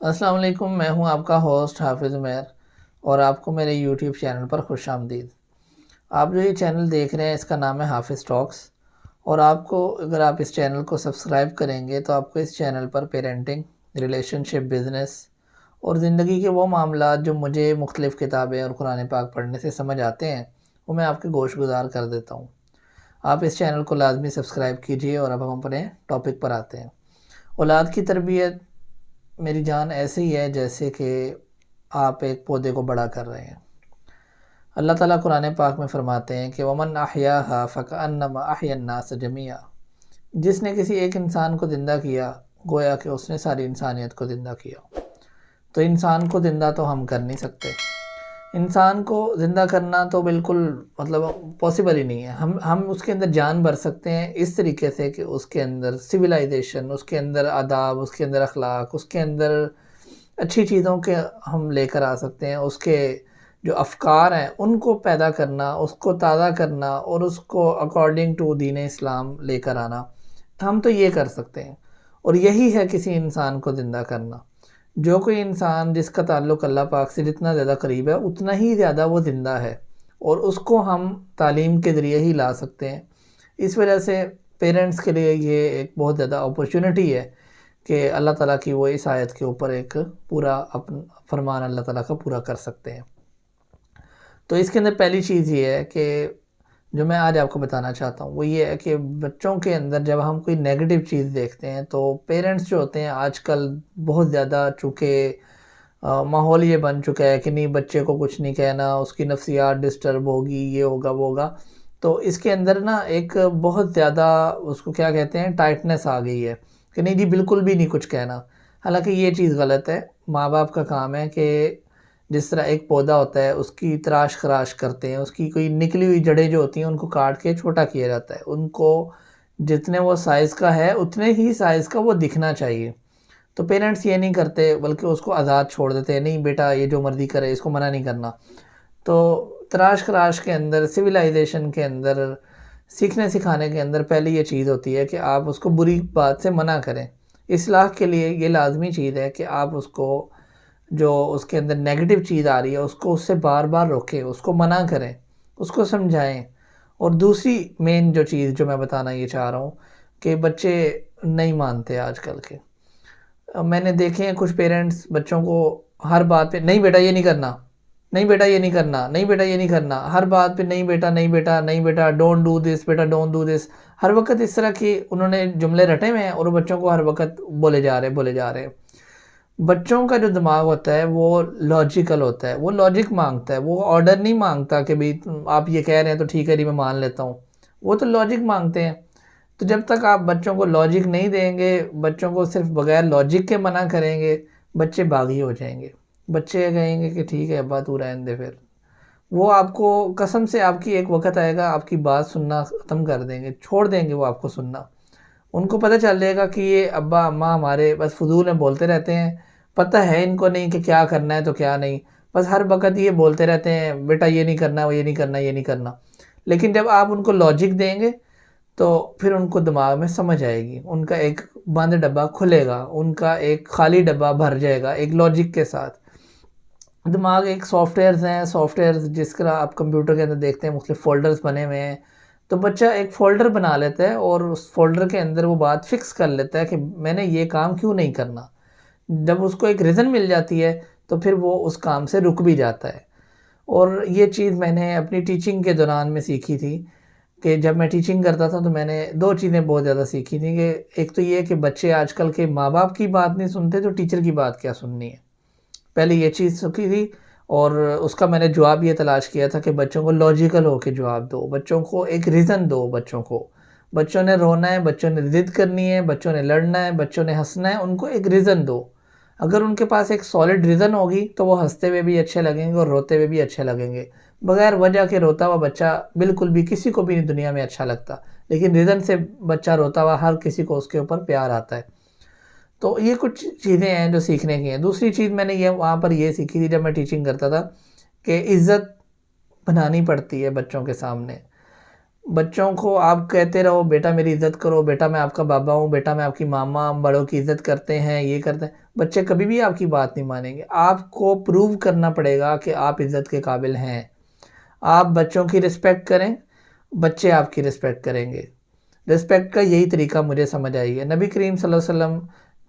السلام علیکم، میں ہوں آپ کا ہوسٹ حافظ عمیر اور آپ کو میرے یوٹیوب چینل پر خوش آمدید۔ آپ جو یہ چینل دیکھ رہے ہیں اس کا نام ہے حافظ ٹاکس، اور اگر آپ اس چینل کو سبسکرائب کریں گے تو آپ کو اس چینل پر پیرنٹنگ، ریلیشن شپ، بزنس اور زندگی کے وہ معاملات جو مجھے مختلف کتابیں اور قرآن پاک پڑھنے سے سمجھ آتے ہیں وہ میں آپ کے گوش گزار کر دیتا ہوں۔ آپ اس چینل کو لازمی سبسکرائب کیجئے، اور اب ہم اپنے ٹاپک پر آتے ہیں۔ اولاد کی تربیت میری جان ایسے ہی ہے جیسے کہ آپ ایک پودے کو بڑا کر رہے ہیں۔ اللہ تعالیٰ قرآن پاک میں فرماتے ہیں کہ وَمَنْ أَحْيَاهَا فَكَأَنَّمَا أَحْيَا النَّاسَ جَمِيعًا، جس نے کسی ایک انسان کو زندہ کیا گویا کہ اس نے ساری انسانیت کو زندہ کیا۔ تو انسان کو زندہ تو ہم کر نہیں سکتے، انسان کو زندہ کرنا تو بالکل پاسبل ہی نہیں ہے۔ ہم اس کے اندر جان بھر سکتے ہیں اس طریقے سے کہ اس کے اندر سویلائزیشن، اس کے اندر آداب، اس کے اندر اخلاق، اس کے اندر اچھی چیزوں کے ہم لے کر آ سکتے ہیں۔ اس کے جو افکار ہیں ان کو پیدا کرنا، اس کو تازہ کرنا اور اس کو اکارڈنگ ٹو دین اسلام لے کر آنا، ہم تو یہ کر سکتے ہیں۔ اور یہی ہے کسی انسان کو زندہ کرنا۔ جو کوئی انسان جس کا تعلق اللہ پاک سے جتنا زیادہ قریب ہے اتنا ہی زیادہ وہ زندہ ہے، اور اس کو ہم تعلیم کے ذریعے ہی لا سکتے ہیں۔ اس وجہ سے پیرنٹس کے لیے یہ ایک بہت زیادہ اپرچونٹی ہے کہ اللہ تعالیٰ کی وہ اس آیت کے اوپر ایک پورا فرمان اللہ تعالیٰ کا پورا کر سکتے ہیں۔ تو اس کے اندر پہلی چیز یہ ہے کہ جو میں آج آپ کو بتانا چاہتا ہوں وہ یہ ہے کہ بچوں کے اندر جب ہم کوئی نیگیٹو چیز دیکھتے ہیں تو پیرنٹس جو ہوتے ہیں آج کل بہت زیادہ، چونکہ ماحول یہ بن چکا ہے کہ نہیں بچے کو کچھ نہیں کہنا، اس کی نفسیات ڈسٹرب ہوگی، یہ ہوگا وہ ہوگا، تو اس کے اندر نا ایک بہت زیادہ اس کو کیا کہتے ہیں ٹائٹنس آ گئی ہے کہ نہیں جی بالکل بھی نہیں کچھ کہنا۔ حالانکہ یہ چیز غلط ہے۔ ماں باپ کا کام ہے کہ جس طرح ایک پودا ہوتا ہے اس کی تراش خراش کرتے ہیں، اس کی کوئی نکلی ہوئی جڑیں جو ہوتی ہیں ان کو کاٹ کے چھوٹا کیا جاتا ہے، ان کو جتنے وہ سائز کا ہے اتنے ہی سائز کا وہ دکھنا چاہیے۔ تو پیرنٹس یہ نہیں کرتے بلکہ اس کو آزاد چھوڑ دیتے ہیں، نہیں بیٹا یہ جو مرضی کرے، اس کو منع نہیں کرنا۔ تو تراش خراش کے اندر، سویلائزیشن کے اندر، سیکھنے سکھانے کے اندر پہلی یہ چیز ہوتی ہے کہ آپ اس کو بری بات سے منع کریں۔ اصلاح کے لیے یہ لازمی چیز ہے کہ آپ اس کو جو اس کے اندر نیگیٹو چیز آ رہی ہے اس کو اس سے بار بار روکیں، اس کو منع کریں، اس کو سمجھائیں۔ اور دوسری مین جو چیز جو میں بتانا یہ چاہ رہا ہوں کہ بچے نہیں مانتے آج کل کے۔ میں نے دیکھے ہیں کچھ پیرنٹس بچوں کو ہر بات پہ نہیں بیٹا یہ نہیں کرنا، نہیں بیٹا یہ نہیں کرنا، نہیں بیٹا یہ نہیں کرنا، ہر بات پہ نہیں بیٹا نہیں بیٹا نہیں بیٹا، ڈونٹ ڈو دس بیٹا ڈونٹ ڈو دس، ہر وقت اس طرح کی انہوں نے جملے رٹے ہوئے ہیں اور وہ بچوں کو ہر وقت بولے جا رہے۔ بچوں کا جو دماغ ہوتا ہے وہ لاجیکل ہوتا ہے، وہ لاجک مانگتا ہے، وہ آرڈر نہیں مانگتا کہ بھئی آپ یہ کہہ رہے ہیں تو ٹھیک ہے جی میں مان لیتا ہوں، وہ تو لاجک مانگتے ہیں۔ تو جب تک آپ بچوں کو لاجک نہیں دیں گے، بچوں کو صرف بغیر لاجک کے منع کریں گے، بچے باغی ہو جائیں گے۔ بچے کہیں گے کہ ٹھیک ہے ابا تو رہنے دے، پھر وہ آپ کو قسم سے آپ کی ایک وقت آئے گا آپ کی بات سننا ختم کر دیں گے، چھوڑ دیں گے وہ آپ کو سننا۔ ان کو پتہ چل جائے گا کہ یہ ابا اماں ہمارے بس فضول میں بولتے رہتے ہیں، پتہ ہے ان کو نہیں کہ کیا کرنا ہے تو کیا نہیں، بس ہر وقت یہ بولتے رہتے ہیں بیٹا یہ نہیں کرنا، وہ یہ نہیں کرنا، یہ نہیں کرنا۔ لیکن جب آپ ان کو لاجک دیں گے تو پھر ان کو دماغ میں سمجھ آئے گی، ان کا ایک بند ڈبہ کھلے گا، ان کا ایک خالی ڈبہ بھر جائے گا ایک لاجک کے ساتھ۔ دماغ ایک سافٹ ویئرز ہیں، سافٹ ویئرز جس طرح آپ کمپیوٹر کے اندر دیکھتے ہیں مختلف فولڈرز بنے ہوئے ہیں، تو بچہ ایک فولڈر بنا لیتا ہے اور اس فولڈر کے اندر وہ بات فکس کر لیتا ہے کہ میں نے یہ کام کیوں نہیں کرنا۔ جب اس کو ایک ریزن مل جاتی ہے تو پھر وہ اس کام سے رک بھی جاتا ہے۔ اور یہ چیز میں نے اپنی ٹیچنگ کے دوران میں سیکھی تھی کہ جب میں ٹیچنگ کرتا تھا تو میں نے دو چیزیں بہت زیادہ سیکھی تھیں کہ ایک تو یہ کہ بچے آج کل کے ماں باپ کی بات نہیں سنتے تو ٹیچر کی بات کیا سننی ہے، پہلے یہ چیز سیکھی تھی۔ اور اس کا میں نے جواب یہ تلاش کیا تھا کہ بچوں کو لاجیکل ہو کے جواب دو، بچوں کو ایک ریزن دو، بچوں نے رونا ہے، بچوں نے ضد کرنی ہے، بچوں نے لڑنا ہے، بچوں نے ہنسنا ہے، ان کو ایک ریزن دو۔ اگر ان کے پاس ایک سالڈ ریزن ہوگی تو وہ ہنستے ہوئے بھی اچھے لگیں گے اور روتے ہوئے بھی اچھے لگیں گے۔ بغیر وجہ کے روتا ہوا بچہ بالکل بھی کسی کو بھی نہیں دنیا میں اچھا لگتا، لیکن ریزن سے بچہ روتا ہوا ہر کسی کو اس کے اوپر پیار آتا ہے۔ تو یہ کچھ چیزیں ہیں جو سیکھنے کی ہیں۔ دوسری چیز میں نے وہاں پر یہ سیکھی تھی جب میں ٹیچنگ کرتا تھا کہ عزت بنانی پڑتی ہے بچوں کے سامنے۔ بچوں کو آپ کہتے رہو بیٹا میری عزت کرو، بیٹا میں آپ کا بابا ہوں، بیٹا میں آپ کی ماما، بڑوں کی عزت کرتے ہیں، یہ کرتے ہیں، بچے کبھی بھی آپ کی بات نہیں مانیں گے۔ آپ کو پروو کرنا پڑے گا کہ آپ عزت کے قابل ہیں۔ آپ بچوں کی رسپیکٹ کریں، بچے آپ کی رسپیکٹ کریں گے۔ رسپیکٹ کا یہی طریقہ مجھے سمجھ آئی ہے۔ نبی کریم صلی اللہ علیہ وسلم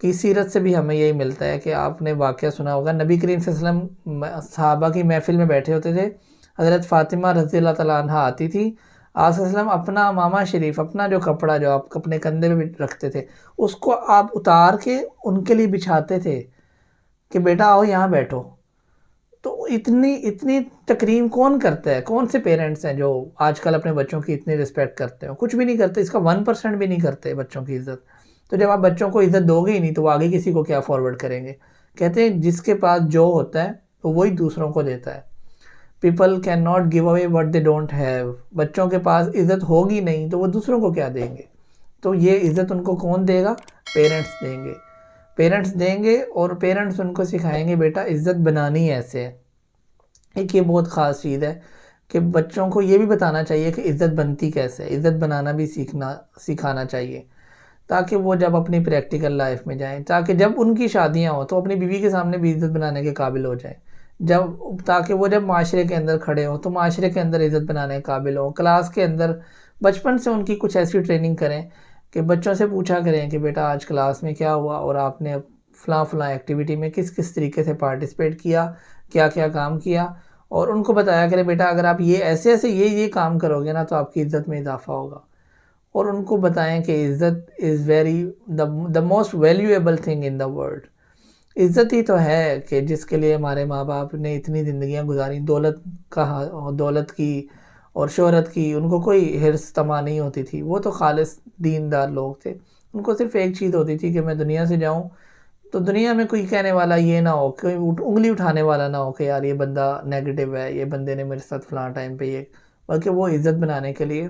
کی سیرت سے بھی ہمیں یہی ملتا ہے کہ آپ نے واقعہ سنا ہوگا، نبی کریم صلی اللہ علیہ وسلم صحابہ کی محفل میں بیٹھے ہوتے تھے، حضرت فاطمہ رضی اللہ تعالیٰ عنہ آتی تھی، آپ صلی اللہ علیہ وسلم اپنا عمامہ شریف، اپنا جو کپڑا جو آپ اپنے کندھے پہ رکھتے تھے، اس کو آپ اتار کے ان کے لیے بچھاتے تھے کہ بیٹا آؤ یہاں بیٹھو۔ تو اتنی تکریم کون کرتا ہے؟ کون سے پیرنٹس ہیں جو آج کل اپنے بچوں کی اتنی رسپیکٹ کرتے ہیں؟ کچھ بھی نہیں کرتے، اس کا 1% بھی نہیں کرتے بچوں کی عزت۔ تو جب آپ بچوں کو عزت دو گے ہی نہیں تو وہ آگے کسی کو کیا فارورڈ کریں گے؟ کہتے ہیں جس کے پاس جو ہوتا ہے وہ وہی دوسروں کو دیتا ہے۔ People can not give away what they don't have. بچوں کے پاس عزت ہوگی نہیں تو وہ دوسروں کو کیا دیں گے؟ تو یہ عزت ان کو کون دے گا؟ پیرنٹس دیں گے۔ پیرنٹس دیں گے اور پیرنٹس ان کو سکھائیں گے بیٹا عزت بنانی ایسے ہے۔ ایک یہ بہت خاص چیز ہے کہ بچوں کو یہ بھی بتانا چاہیے کہ عزت بنتی کیسے ہے، عزت بنانا بھی سکھانا چاہیے، تاکہ وہ جب اپنی پریکٹیکل لائف میں جائیں، تاکہ جب ان کی شادیاں ہوں تو اپنی بیوی کے سامنے بھی عزت بنانے کے قابل ہو جائیں، تاکہ وہ جب معاشرے کے اندر کھڑے ہوں تو معاشرے کے اندر عزت بنانے کے قابل ہوں۔ کلاس کے اندر بچپن سے ان کی کچھ ایسی ٹریننگ کریں کہ بچوں سے پوچھا کریں کہ بیٹا آج کلاس میں کیا ہوا اور آپ نے فلاں ایکٹیویٹی میں کس طریقے سے پارٹیسپیٹ کیا، کیا کام کیا، اور ان کو بتایا کریں بیٹا اگر آپ یہ ایسے یہ کام کرو گے نا تو آپ کی عزت میں اضافہ ہوگا۔ اور ان کو بتائیں کہ عزت is the most valuable thing in the world. عزت ہی تو ہے کہ جس کے لیے ہمارے ماں باپ نے اتنی زندگیاں گزاری، دولت کی اور شہرت کی ان کو کوئی حرص طمع نہیں ہوتی تھی، وہ تو خالص دیندار لوگ تھے۔ ان کو صرف ایک چیز ہوتی تھی کہ میں دنیا سے جاؤں تو دنیا میں کوئی کہنے والا یہ نہ ہو، کوئی انگلی اٹھانے والا نہ ہو کہ یار یہ بندہ نیگیٹو ہے، یہ بندے نے میرے ساتھ فلاں ٹائم پہ یہ، بلکہ وہ عزت بنانے کے لیے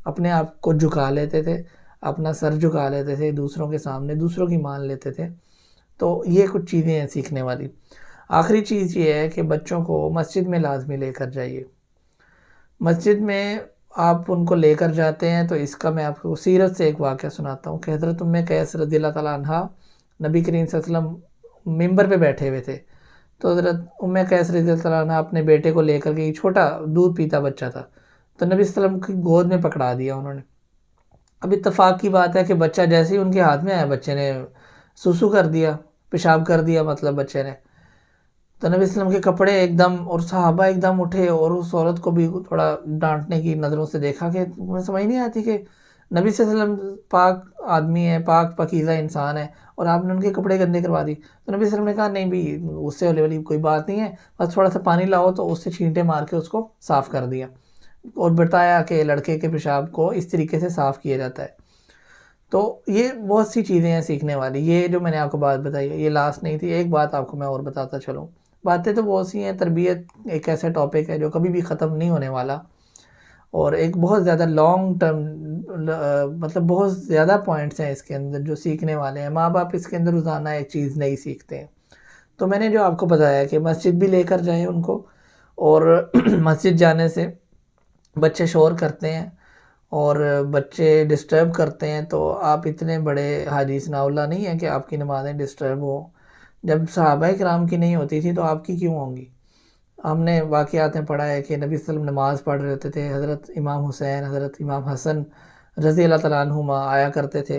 اپنے آپ کو جھکا لیتے تھے، اپنا سر جھکا لیتے تھے دوسروں کے سامنے، دوسروں کی مان لیتے تھے۔ تو یہ کچھ چیزیں ہیں سیکھنے والی۔ آخری چیز یہ ہے کہ بچوں کو مسجد میں لازمی لے کر جائیے۔ مسجد میں آپ ان کو لے کر جاتے ہیں تو اس کا میں آپ کو سیرت سے ایک واقعہ سناتا ہوں کہ حضرت ام قیس رضی اللہ تعالیٰ عنہ نبی کریم صلی اللہ علیہ وسلم ممبر پہ بیٹھے ہوئے تھے، تو حضرت ام قیس رضی اللہ تعالیٰ عنہ اپنے بیٹے کو لے کر کے، چھوٹا دودھ پیتا بچہ تھا، تو نبی صلی اللہ علیہ وسلم کی گود میں پکڑا دیا انہوں نے۔ اب اتفاق کی بات ہے کہ بچہ جیسے ہی ان کے ہاتھ میں آیا بچے نے سوسو کر دیا، پیشاب کر دیا مطلب بچے نے۔ تو نبی صلی اللہ علیہ وسلم کے کپڑے ایک دم، اور صحابہ ایک دم اٹھے اور اس عورت کو بھی تھوڑا ڈانٹنے کی نظروں سے دیکھا کہ تمہیں سمجھ نہیں آتی کہ نبی صلی اللہ علیہ وسلم پاک آدمی ہے، پاک پاکیزہ انسان ہے، اور آپ نے ان کے کپڑے گندے کروا دی۔ تو نبی صلی اللہ علیہ وسلم نے کہا نہیں بھی اس سے ہونے والی کوئی بات نہیں ہے، بس تھوڑا سا پانی لاؤ، تو اس سے چھینٹے مار کے اس کو صاف کر دیا، اور بتایا کہ لڑکے کے پیشاب کو اس طریقے سے صاف کیا جاتا ہے۔ تو یہ بہت سی چیزیں ہیں سیکھنے والی۔ یہ جو میں نے آپ کو بات بتائی ہے یہ لاسٹ نہیں تھی، ایک بات آپ کو میں اور بتاتا چلوں۔ باتیں تو بہت سی ہیں، تربیت ایک ایسا ٹاپک ہے جو کبھی بھی ختم نہیں ہونے والا، اور ایک بہت زیادہ لانگ ٹرم، مطلب بہت زیادہ پوائنٹس ہیں اس کے اندر جو سیکھنے والے ہیں۔ ماں باپ اس کے اندر روزانہ ایک چیز نئی سیکھتے ہیں۔ تو میں نے جو آپ کو بتایا کہ مسجد بھی لے کر جائیں ان کو، اور مسجد جانے سے بچے شور کرتے ہیں اور بچے ڈسٹرب کرتے ہیں، تو آپ اتنے بڑے حاجی ثناء اللہ نہیں ہیں کہ آپ کی نمازیں ڈسٹرب ہوں۔ جب صحابہ کرام کی نہیں ہوتی تھی تو آپ کی کیوں ہوں گی؟ ہم نے واقعات میں پڑھا ہے کہ نبی صلی اللہ علیہ وسلم نماز پڑھ رہے ہوتے تھے، حضرت امام حسین، حضرت امام حسن رضی اللہ تعالیٰ عنہما آیا کرتے تھے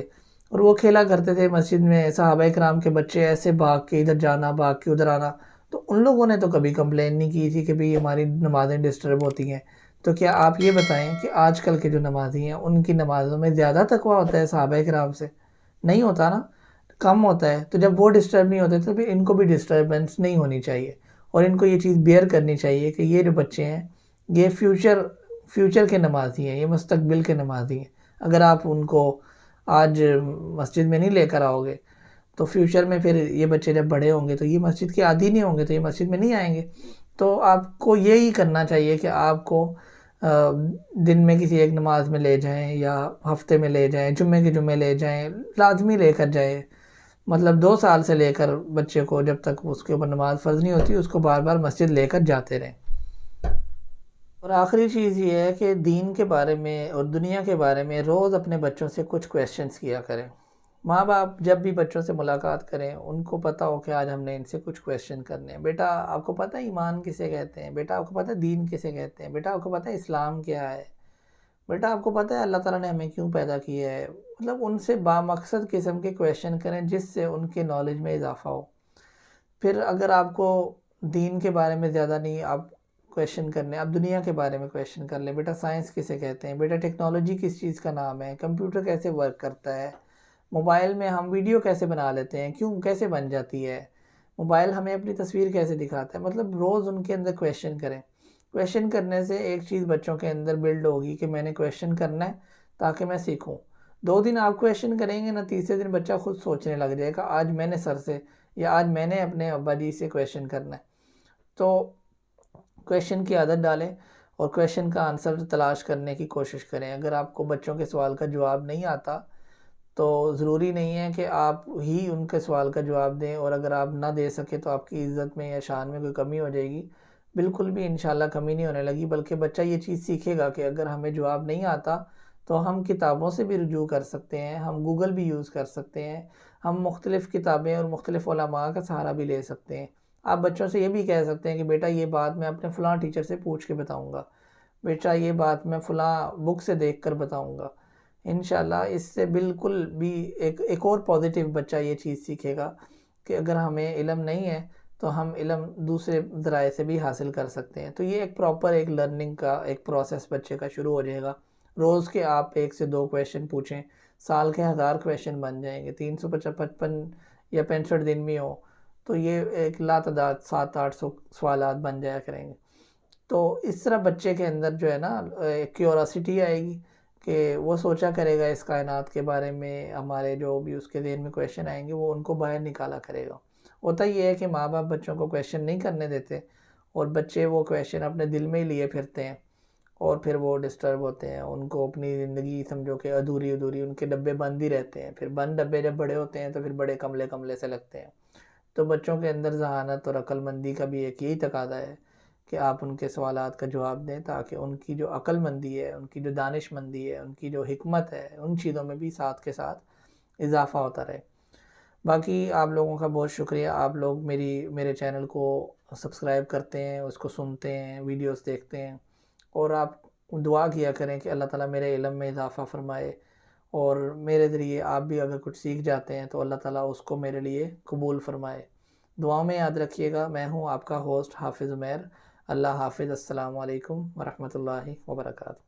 اور وہ کھیلا کرتے تھے مسجد میں۔ صحابہ کرام کے بچے ایسے بھاگ کے ادھر جانا، بھاگ کے ادھر آنا، تو ان لوگوں نے تو کبھی کمپلین نہیں کی تھی کہ بھئی ہماری نمازیں ڈسٹرب ہوتی ہیں۔ تو کیا آپ یہ بتائیں کہ آج کل کے جو نمازی ہیں ان کی نمازوں میں زیادہ تقویٰ ہوتا ہے صحابہ کرام سے؟ نہیں ہوتا نا، کم ہوتا ہے۔ تو جب وہ ڈسٹرب نہیں ہوتے تو پھر ان کو بھی ڈسٹربنس نہیں ہونی چاہیے، اور ان کو یہ چیز بیئر کرنی چاہیے کہ یہ جو بچے ہیں یہ فیوچر کے نمازی ہیں، یہ مستقبل کے نمازی ہیں۔ اگر آپ ان کو آج مسجد میں نہیں لے کر آؤ گے تو فیوچر میں پھر یہ بچے جب بڑے ہوں گے تو یہ مسجد کے عادی نہیں ہوں گے، تو یہ مسجد میں نہیں آئیں گے۔ تو آپ کو یہی کرنا چاہیے کہ آپ کو دن میں کسی ایک نماز میں لے جائیں، یا ہفتے میں لے جائیں، جمعے کے جمعے لے جائیں، لازمی لے کر جائیں۔ مطلب 2 سال سے لے کر بچے کو جب تک اس کے اوپر نماز فرض نہیں ہوتی اس کو بار بار مسجد لے کر جاتے رہیں۔ اور آخری چیز یہ ہے کہ دین کے بارے میں اور دنیا کے بارے میں روز اپنے بچوں سے کچھ کویشچنس کیا کریں۔ ماں باپ جب بھی بچوں سے ملاقات کریں ان کو پتہ ہو کہ آج ہم نے ان سے کچھ کویشچن کرنے ہیں۔ بیٹا آپ کو پتہ ہے ایمان کسے کہتے ہیں؟ بیٹا آپ کو پتہ ہے دین کسے کہتے ہیں؟ بیٹا آپ کو پتہ ہے اسلام کیا ہے؟ بیٹا آپ کو پتہ ہے اللہ تعالیٰ نے ہمیں کیوں پیدا کیا ہے؟ مطلب ان سے بامقصد قسم کے کویشچن کریں جس سے ان کے نالج میں اضافہ ہو۔ پھر اگر آپ کو دین کے بارے میں زیادہ نہیں آپ کویشچن کرنے، آپ دنیا کے بارے میں کویشچن کر لیں۔ بیٹا سائنس کسے کہتے ہیں؟ بیٹا ٹیکنالوجی کس چیز کا نام ہے؟ کمپیوٹر کیسے ورک کرتا ہے؟ موبائل میں ہم ویڈیو کیسے بنا لیتے ہیں؟ کیوں کیسے بن جاتی ہے؟ موبائل ہمیں اپنی تصویر کیسے دکھاتا ہے؟ مطلب روز ان کے اندر کویشچن کریں۔ کویشچن کرنے سے ایک چیز بچوں کے اندر بلڈ ہوگی کہ میں نے کویشچن کرنا ہے تاکہ میں سیکھوں۔ 2 دن آپ کویشچن کریں گے نا، تیسرے دن بچہ خود سوچنے لگ جائے گا آج میں نے سر سے یا آج میں نے اپنے ابا جی سے کویشچن کرنا ہے۔ تو کویشچن کی عادت ڈالیں اور کویشچن کا آنسر تلاش کرنے کی کوشش کریں۔ اگر آپ کو بچوں کے سوال کا جواب نہیں آتا تو ضروری نہیں ہے کہ آپ ہی ان کے سوال کا جواب دیں، اور اگر آپ نہ دے سکے تو آپ کی عزت میں یا شان میں کوئی کمی ہو جائے گی۔ بالکل بھی انشاءاللہ کمی نہیں ہونے لگی، بلکہ بچہ یہ چیز سیکھے گا کہ اگر ہمیں جواب نہیں آتا تو ہم کتابوں سے بھی رجوع کر سکتے ہیں، ہم گوگل بھی یوز کر سکتے ہیں، ہم مختلف کتابیں اور مختلف علماء کا سہارا بھی لے سکتے ہیں۔ آپ بچوں سے یہ بھی کہہ سکتے ہیں کہ بیٹا یہ بات میں اپنے فلاں ٹیچر سے پوچھ کے بتاؤں گا، بیٹا یہ بات میں فلاں بک سے دیکھ کر بتاؤں گا۔ انشاءاللہ اس سے بالکل بھی ایک اور پازیٹیو بچہ یہ چیز سیکھے گا کہ اگر ہمیں علم نہیں ہے تو ہم علم دوسرے ذرائع سے بھی حاصل کر سکتے ہیں۔ تو یہ ایک پراپر ایک لرننگ کا ایک پروسیس بچے کا شروع ہو جائے گا۔ روز کے آپ 1 سے 2 کویشچن پوچھیں، سال کے 1000 کویشچن بن جائیں گے، 355 یا 65 دن میں ہو تو یہ ایک لاتعداد 700-800 سوالات بن جایا کریں گے۔ تو اس طرح بچے کے اندر جو ہے نا ایک کیوراسٹی آئے گی کہ وہ سوچا کرے گا اس کائنات کے بارے میں، ہمارے جو بھی اس کے ذہن میں کویشچن آئیں گے وہ ان کو باہر نکالا کرے گا۔ ہوتا یہ ہے کہ ماں باپ بچوں کو کویشچن نہیں کرنے دیتے اور بچے وہ کویشچن اپنے دل میں ہی لیے پھرتے ہیں اور پھر وہ ڈسٹرب ہوتے ہیں، ان کو اپنی زندگی سمجھو کہ ادھوری ان کے ڈبے بند ہی رہتے ہیں۔ پھر بند ڈبے جب بڑے ہوتے ہیں تو پھر بڑے کملے کملے سے لگتے ہیں۔ تو بچوں کے اندر ذہانت اور عقل مندی کا بھی ایک یہی تقاضا ہے کہ آپ ان کے سوالات کا جواب دیں تاکہ ان کی جو عقل مندی ہے، ان کی جو دانش مندی ہے، ان کی جو حکمت ہے، ان چیزوں میں بھی ساتھ کے ساتھ اضافہ ہوتا رہے۔ باقی آپ لوگوں کا بہت شکریہ، آپ لوگ میرے چینل کو سبسکرائب کرتے ہیں، اس کو سنتے ہیں، ویڈیوز دیکھتے ہیں، اور آپ دعا کیا کریں کہ اللہ تعالیٰ میرے علم میں اضافہ فرمائے، اور میرے ذریعے آپ بھی اگر کچھ سیکھ جاتے ہیں تو اللہ تعالیٰ اس کو میرے لیے قبول فرمائے۔ دعاؤں میں یاد رکھیے گا۔ میں ہوں آپ کا ہوسٹ حافظ عمیر۔ اللہ حافظ۔ السلام علیکم ورحمۃ اللہ وبرکاتہ۔